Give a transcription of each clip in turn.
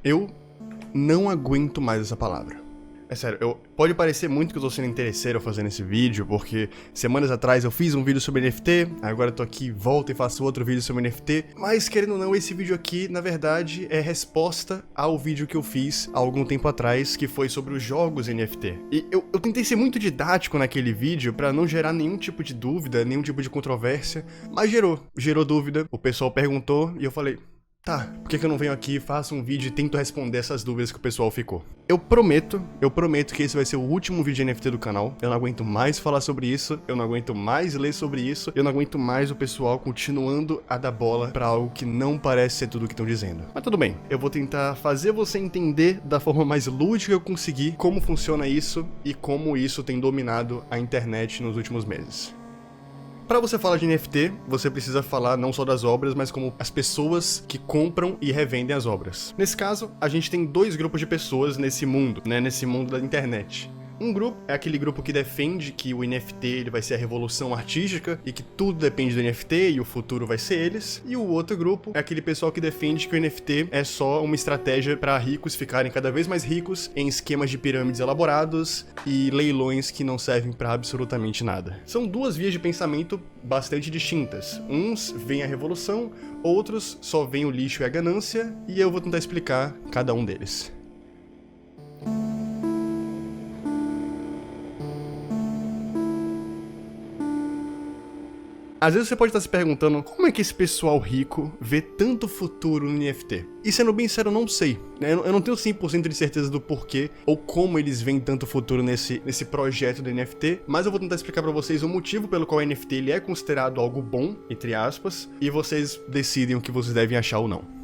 Eu não aguento mais essa palavra. É sério, pode parecer muito que eu tô sendo interesseiro fazendo esse vídeo, porque semanas atrás eu fiz um vídeo sobre NFT, agora eu tô aqui, volto e faço outro vídeo sobre NFT, mas querendo ou não, esse vídeo aqui, na verdade, é resposta ao vídeo que eu fiz há algum tempo atrás, que foi sobre os jogos NFT. E eu tentei ser muito didático naquele vídeo pra não gerar nenhum tipo de dúvida, nenhum tipo de controvérsia, mas gerou dúvida, o pessoal perguntou e eu falei... Tá, por que eu não venho aqui, faço um vídeo e tento responder essas dúvidas que o pessoal ficou? Eu prometo que esse vai ser o último vídeo de NFT do canal. Eu não aguento mais falar sobre isso, eu não aguento mais ler sobre isso, eu não aguento mais o pessoal continuando a dar bola pra algo que não parece ser tudo o que estão dizendo. Mas tudo bem, eu vou tentar fazer você entender da forma mais lúdica que eu conseguir como funciona isso e como isso tem dominado a internet nos últimos meses. Para você falar de NFT, você precisa falar não só das obras, mas como as pessoas que compram e revendem as obras. Nesse caso, a gente tem dois grupos de pessoas nesse mundo, nesse mundo da internet. Um grupo é aquele grupo que defende que o NFT ele vai ser a revolução artística e que tudo depende do NFT e o futuro vai ser eles. E o outro grupo é aquele pessoal que defende que o NFT é só uma estratégia para ricos ficarem cada vez mais ricos em esquemas de pirâmides elaborados e leilões que não servem para absolutamente nada. São duas vias de pensamento bastante distintas. Uns veem a revolução, outros só veem o lixo e a ganância, e eu vou tentar explicar cada um deles. Às vezes você pode estar se perguntando como é que esse pessoal rico vê tanto futuro no NFT. E sendo bem sincero, eu não sei. Eu não tenho 100% de certeza do porquê ou como eles veem tanto futuro nesse projeto do NFT, mas eu vou tentar explicar pra vocês o motivo pelo qual o NFT ele é considerado algo bom, entre aspas, e vocês decidem o que vocês devem achar ou não.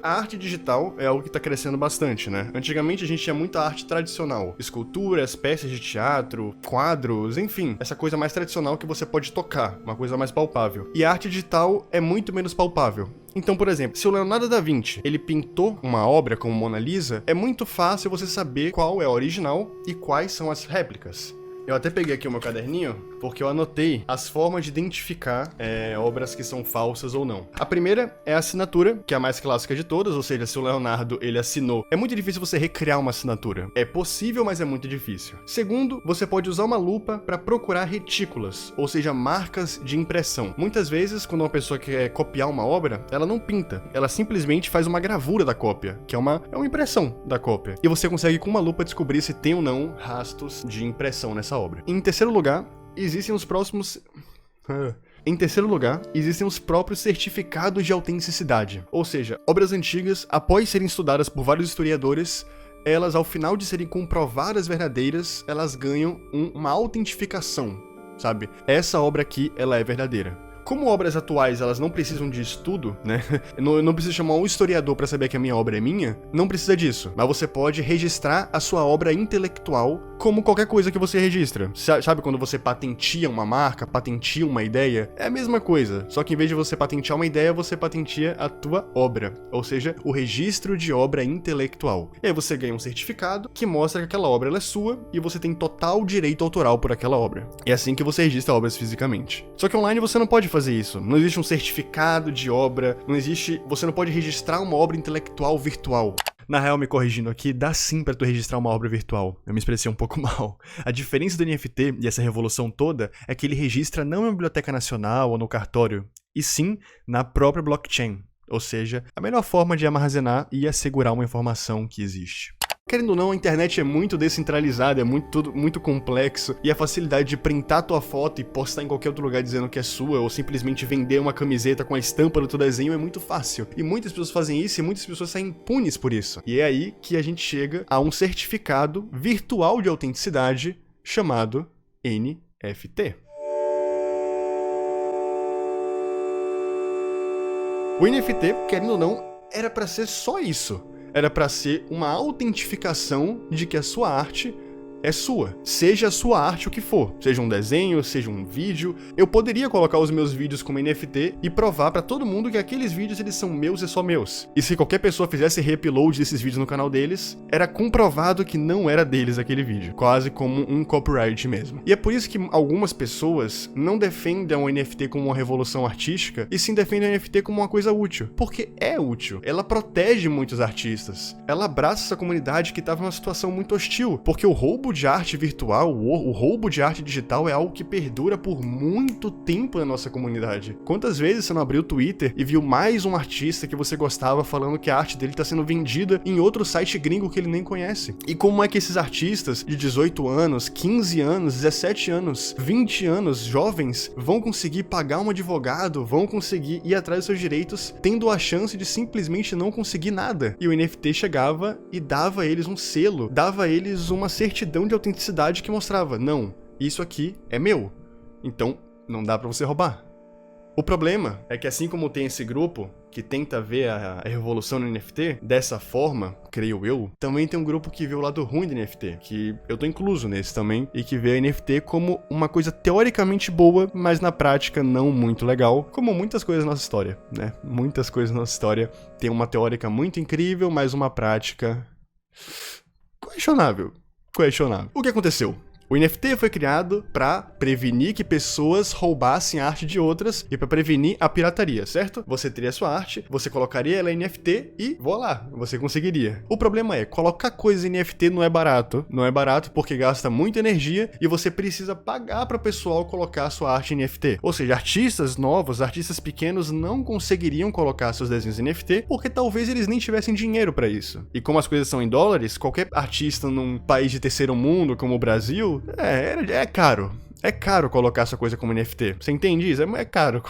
A arte digital é algo que está crescendo bastante, né? Antigamente a gente tinha muita arte tradicional, esculturas, peças de teatro, quadros, enfim, essa coisa mais tradicional que você pode tocar, uma coisa mais palpável. E a arte digital é muito menos palpável. Então, por exemplo, se o Leonardo da Vinci, ele pintou uma obra como Mona Lisa, é muito fácil você saber qual é a original e quais são as réplicas. Eu até peguei aqui o meu caderninho, porque eu anotei as formas de identificar obras que são falsas ou não. A primeira é a assinatura, que é a mais clássica de todas, ou seja, se o Leonardo ele assinou, é muito difícil você recriar uma assinatura. É possível, mas é muito difícil. Segundo, você pode usar uma lupa para procurar retículas, ou seja, marcas de impressão. Muitas vezes, quando uma pessoa quer copiar uma obra, ela não pinta, ela simplesmente faz uma gravura da cópia, que é uma impressão da cópia. E você consegue com uma lupa descobrir se tem ou não rastros de impressão nessa obra. Em terceiro lugar, existem os próprios certificados de autenticidade. Ou seja, obras antigas, após serem estudadas por vários historiadores, elas, ao final de serem comprovadas verdadeiras, elas ganham uma autentificação, sabe? Essa obra aqui, ela é verdadeira. Como obras atuais, elas não precisam de estudo, né? Eu não preciso chamar um historiador para saber que a minha obra é minha, não precisa disso. Mas você pode registrar a sua obra intelectual como qualquer coisa que você registra. Sabe quando você patenteia uma marca, patenteia uma ideia? É a mesma coisa, só que em vez de você patentear uma ideia, você patenteia a tua obra, ou seja, o registro de obra intelectual. E aí você ganha um certificado que mostra que aquela obra ela é sua e você tem total direito autoral por aquela obra. É assim que você registra obras fisicamente. Só que online você não pode fazer isso. Não existe um certificado de obra, você não pode registrar uma obra intelectual virtual. Na real, me corrigindo aqui, dá sim pra tu registrar uma obra virtual. Eu me expressei um pouco mal. A diferença do NFT e essa revolução toda é que ele registra não na Biblioteca Nacional ou no cartório, e sim na própria blockchain. Ou seja, a melhor forma de armazenar e assegurar uma informação que existe. Querendo ou não, a internet é muito descentralizada, é tudo muito complexo, e a facilidade de printar tua foto e postar em qualquer outro lugar dizendo que é sua, ou simplesmente vender uma camiseta com a estampa do teu desenho é muito fácil. E muitas pessoas fazem isso e muitas pessoas saem impunes por isso. E é aí que a gente chega a um certificado virtual de autenticidade chamado NFT. O NFT, querendo ou não, era pra ser só isso. Era pra ser uma autentificação de que a sua arte é sua. Seja a sua arte o que for. Seja um desenho, seja um vídeo. Eu poderia colocar os meus vídeos como NFT e provar pra todo mundo que aqueles vídeos eles são meus e só meus. E se qualquer pessoa fizesse re-upload desses vídeos no canal deles, era comprovado que não era deles aquele vídeo. Quase como um copyright mesmo. E é por isso que algumas pessoas não defendem o NFT como uma revolução artística, e sim defendem o NFT como uma coisa útil. Porque é útil. Ela protege muitos artistas. Ela abraça essa comunidade que estava numa situação muito hostil. Porque o roubo de arte virtual, o roubo de arte digital é algo que perdura por muito tempo na nossa comunidade. Quantas vezes você não abriu o Twitter e viu mais um artista que você gostava falando que a arte dele está sendo vendida em outro site gringo que ele nem conhece? E como é que esses artistas de 18 anos, 15 anos, 17 anos, 20 anos, jovens, vão conseguir pagar um advogado, vão conseguir ir atrás dos seus direitos, tendo a chance de simplesmente não conseguir nada? E o NFT chegava e dava a eles um selo, dava a eles uma certidão de autenticidade que mostrava, não, isso aqui é meu, então não dá pra você roubar. O problema é que assim como tem esse grupo que tenta ver a revolução no NFT dessa forma, creio eu, também tem um grupo que vê o lado ruim do NFT, que eu tô incluso nesse também, e que vê a NFT como uma coisa teoricamente boa, mas na prática não muito legal, como muitas coisas na nossa história, né? Muitas coisas na nossa história tem uma teórica muito incrível, mas uma prática questionável. O que aconteceu? O NFT foi criado para prevenir que pessoas roubassem a arte de outras e para prevenir a pirataria, certo? Você teria sua arte, você colocaria ela em NFT e voilá, você conseguiria. O problema é, colocar coisas em NFT não é barato. Não é barato porque gasta muita energia e você precisa pagar para o pessoal colocar sua arte em NFT. Ou seja, artistas novos, artistas pequenos não conseguiriam colocar seus desenhos em NFT porque talvez eles nem tivessem dinheiro para isso. E como as coisas são em dólares, qualquer artista num país de terceiro mundo como o Brasil, é caro. É caro colocar sua coisa como NFT. Você entende isso? É caro.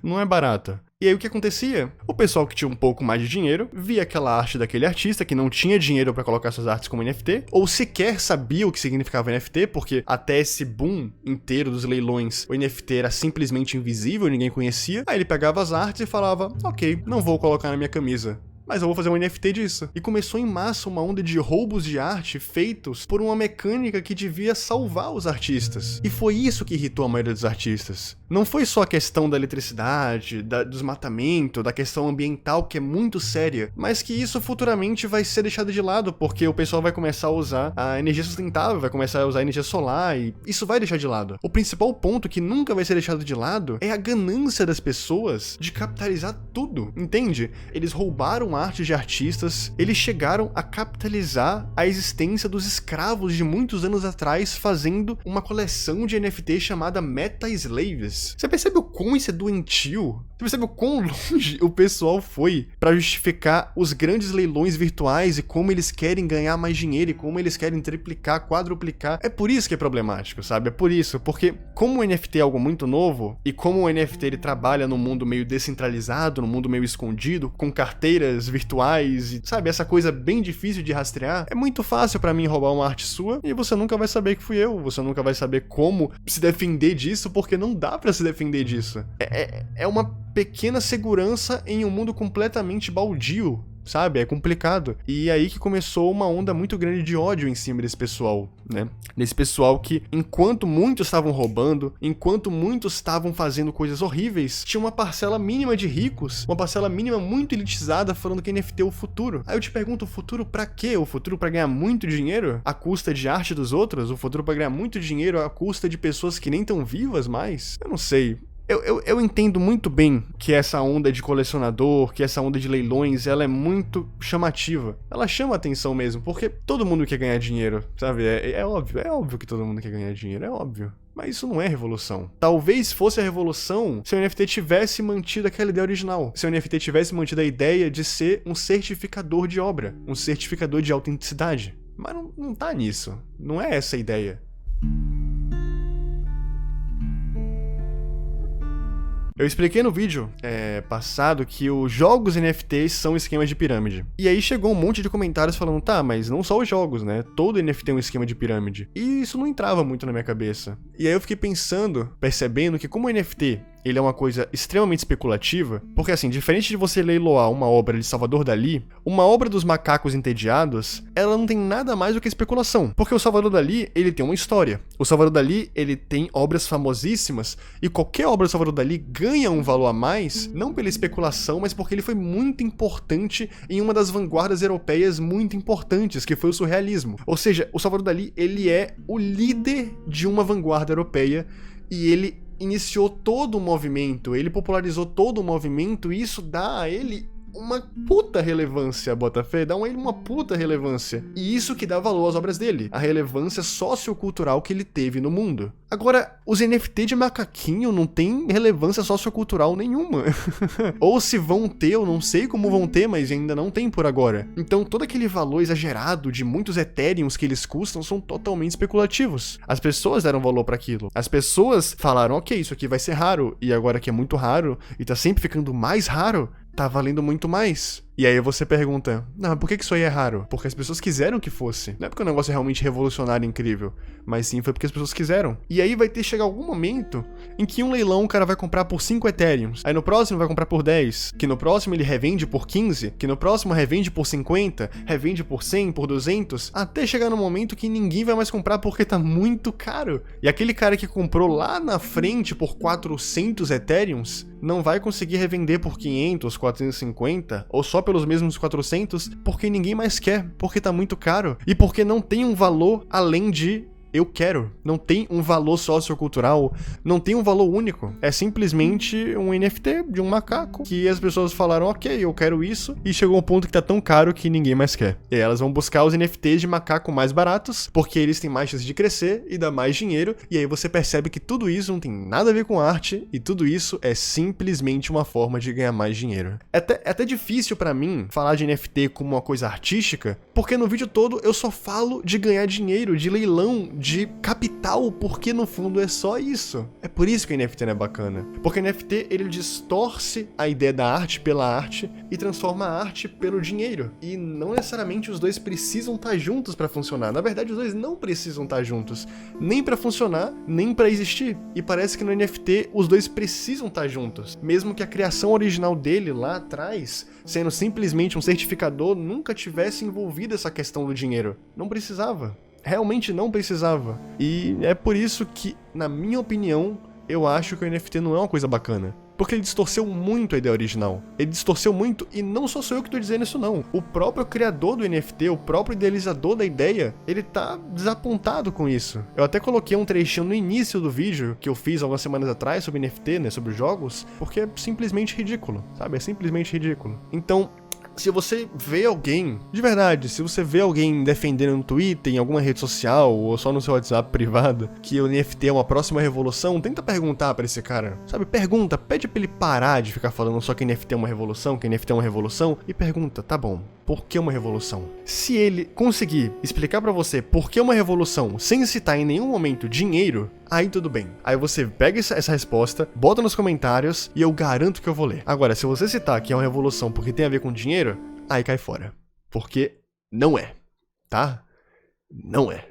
Não é barato. E aí o que acontecia? O pessoal que tinha um pouco mais de dinheiro via aquela arte daquele artista que não tinha dinheiro pra colocar suas artes como NFT, ou sequer sabia o que significava NFT, porque até esse boom inteiro dos leilões, o NFT era simplesmente invisível, ninguém conhecia. Aí ele pegava as artes e falava, ok, não vou colocar na minha camisa, mas eu vou fazer um NFT disso. E começou em massa uma onda de roubos de arte feitos por uma mecânica que devia salvar os artistas. E foi isso que irritou a maioria dos artistas. Não foi só a questão da eletricidade, do desmatamento, da questão ambiental, que é muito séria, mas que isso futuramente vai ser deixado de lado, porque o pessoal vai começar a usar a energia sustentável, vai começar a usar a energia solar, e isso vai deixar de lado. O principal ponto que nunca vai ser deixado de lado é a ganância das pessoas de capitalizar tudo, entende? Eles roubaram arte de artistas, eles chegaram a capitalizar a existência dos escravos de muitos anos atrás fazendo uma coleção de NFT chamada Meta Slaves. Você percebe o quão isso é doentio? Você percebe o quão longe o pessoal foi pra justificar os grandes leilões virtuais e como eles querem ganhar mais dinheiro e como eles querem triplicar, quadruplicar? É por isso que é problemático, sabe? É por isso, porque como o NFT é algo muito novo e como o NFT ele trabalha num mundo meio descentralizado, num mundo meio escondido, com carteiras virtuais e, sabe, essa coisa bem difícil de rastrear, é muito fácil pra mim roubar uma arte sua e você nunca vai saber que fui eu, você nunca vai saber como se defender disso, porque não dá pra se defender disso. É uma pequena segurança em um mundo completamente baldio, sabe? É complicado. E aí que começou uma onda muito grande de ódio em cima desse pessoal, né? Desse pessoal que, enquanto muitos estavam roubando, enquanto muitos estavam fazendo coisas horríveis, tinha uma parcela mínima de ricos, uma parcela mínima muito elitizada falando que NFT é o futuro. Aí eu te pergunto, o futuro pra quê? O futuro pra ganhar muito dinheiro à custa de arte dos outros? O futuro pra ganhar muito dinheiro à custa de pessoas que nem estão vivas mais? Eu não sei. Eu entendo muito bem que essa onda de colecionador, que essa onda de leilões, ela é muito chamativa. Ela chama atenção mesmo, porque todo mundo quer ganhar dinheiro, sabe? É óbvio que todo mundo quer ganhar dinheiro, é óbvio. Mas isso não é revolução. Talvez fosse a revolução se o NFT tivesse mantido aquela ideia original. Se o NFT tivesse mantido a ideia de ser um certificador de obra, um certificador de autenticidade. Mas não tá nisso. Não é essa a ideia. Eu expliquei no vídeo passado que os jogos NFTs são esquemas de pirâmide. E aí chegou um monte de comentários falando, tá, mas não só os jogos, né? Todo NFT é um esquema de pirâmide. E isso não entrava muito na minha cabeça. E aí eu fiquei pensando, percebendo que como o NFT ele é uma coisa extremamente especulativa, porque assim, diferente de você leiloar uma obra de Salvador Dalí, uma obra dos macacos entediados, ela não tem nada mais do que especulação, porque o Salvador Dalí, ele tem uma história. O Salvador Dalí, ele tem obras famosíssimas, e qualquer obra do Salvador Dalí ganha um valor a mais, não pela especulação, mas porque ele foi muito importante em uma das vanguardas europeias muito importantes, que foi o surrealismo. Ou seja, o Salvador Dalí, ele é o líder de uma vanguarda europeia, e ele iniciou todo o movimento, ele popularizou todo o movimento, e isso dá a ele uma puta relevância, Botafé, dá a ele uma puta relevância. E isso que dá valor às obras dele, a relevância sociocultural que ele teve no mundo. Agora, os NFT de macaquinho não tem relevância sociocultural nenhuma. Ou se vão ter, eu não sei como vão ter, mas ainda não tem por agora. Então todo aquele valor exagerado de muitos Ethereums que eles custam são totalmente especulativos. As pessoas deram valor pra aquilo. As pessoas falaram, ok, isso aqui vai ser raro, e agora que é muito raro, e tá sempre ficando mais raro, tá valendo muito mais. E aí você pergunta, não, por que isso aí é raro? Porque as pessoas quiseram que fosse. Não é porque o negócio é realmente revolucionário e incrível, mas sim foi porque as pessoas quiseram. E aí vai ter que chegar algum momento em que um leilão o cara vai comprar por 5 Ethereums, aí no próximo vai comprar por 10, que no próximo ele revende por 15, que no próximo revende por 50, revende por 100, por 200, até chegar no momento que ninguém vai mais comprar porque tá muito caro. E aquele cara que comprou lá na frente por 400 Ethereums não vai conseguir revender por 500, 450, ou só pelos mesmos 400, porque ninguém mais quer, porque tá muito caro, e porque não tem um valor além de eu quero. Não tem um valor sociocultural, não tem um valor único. É simplesmente um NFT de um macaco que as pessoas falaram, ok, eu quero isso, e chegou um ponto que tá tão caro que ninguém mais quer. E aí elas vão buscar os NFTs de macaco mais baratos, porque eles têm mais chance de crescer e dar mais dinheiro, e aí você percebe que tudo isso não tem nada a ver com arte, e tudo isso é simplesmente uma forma de ganhar mais dinheiro. É até difícil pra mim falar de NFT como uma coisa artística, porque no vídeo todo eu só falo de ganhar dinheiro, de leilão, de capital, porque no fundo é só isso. É por isso que o NFT não é bacana. Porque o NFT, ele distorce a ideia da arte pela arte e transforma a arte pelo dinheiro. E não necessariamente os dois precisam estar juntos pra funcionar. Na verdade, os dois não precisam estar juntos. Nem pra funcionar, nem pra existir. E parece que no NFT, os dois precisam estar juntos. Mesmo que a criação original dele lá atrás, sendo simplesmente um certificador, nunca tivesse envolvido essa questão do dinheiro. Não precisava. Realmente não precisava. E é por isso que, na minha opinião, eu acho que o NFT não é uma coisa bacana. Porque ele distorceu muito a ideia original. Ele distorceu muito, e não só sou eu que tô dizendo isso não. O próprio criador do NFT, o próprio idealizador da ideia, ele tá desapontado com isso. Eu até coloquei um trechinho no início do vídeo, que eu fiz algumas semanas atrás sobre NFT, né, sobre jogos, porque é simplesmente ridículo, sabe? É simplesmente ridículo. Então, se você vê alguém, de verdade, se você vê alguém defendendo no Twitter, em alguma rede social, ou só no seu WhatsApp privado, que o NFT é uma próxima revolução, tenta perguntar pra esse cara, sabe? Pergunta, pede pra ele parar de ficar falando só que NFT é uma revolução, que NFT é uma revolução, e pergunta, tá bom, por que uma revolução? Se ele conseguir explicar pra você por que uma revolução, sem citar em nenhum momento dinheiro, aí tudo bem. Aí você pega essa resposta, bota nos comentários e eu garanto que eu vou ler. Agora, se você citar que é uma revolução porque tem a ver com dinheiro, aí cai fora. Porque não é, tá? Não é.